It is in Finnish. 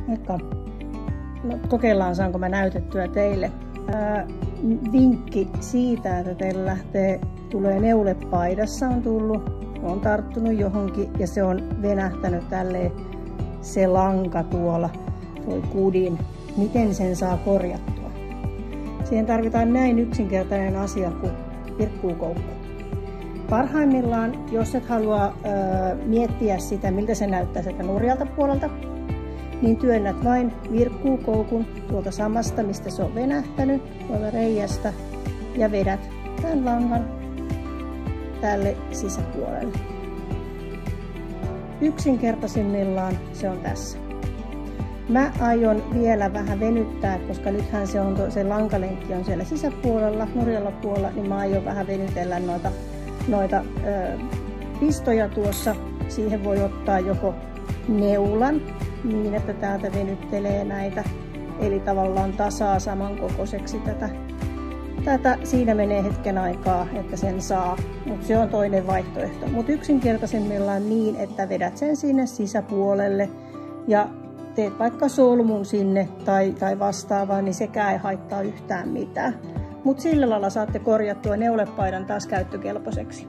Moikka! No, kokeillaan, saanko mä näytettyä teille. Vinkki siitä, että teillä tulee neulepaidassa on tullut, on tarttunut johonkin ja se on venähtänyt tälleen se lanka tuolla, toi kudin. Miten sen saa korjattua? Siihen tarvitaan näin yksinkertainen asia kuin virkkuukoukku. Parhaimmillaan, jos et halua miettiä sitä, miltä se näyttää sieltä nurjalta puolelta, niin työnnät vain virkkuukoukun tuolta samasta, mistä se on venähtänyt, tuolta reiästä, ja vedät tämän langan tälle sisäpuolelle. Yksinkertaisimmillaan se on tässä. Mä aion vielä vähän venyttää, koska nythän se lankalenkki on siellä sisäpuolella, nurjalla puolella, niin mä aion vähän venytellä noita pistoja tuossa. Siihen voi ottaa joko neulan, niin että täältä venyttelee näitä, eli tavallaan tasaa samankokoiseksi tätä. Siinä menee hetken aikaa, että sen saa, mutta se on toinen vaihtoehto. Mutta yksinkertaisimmillaan niin, että vedät sen sinne sisäpuolelle ja teet vaikka solmun sinne tai vastaavaa, niin sekään ei haittaa yhtään mitään. Mutta sillä lailla saatte korjattua neulepaidan taas käyttökelpoiseksi.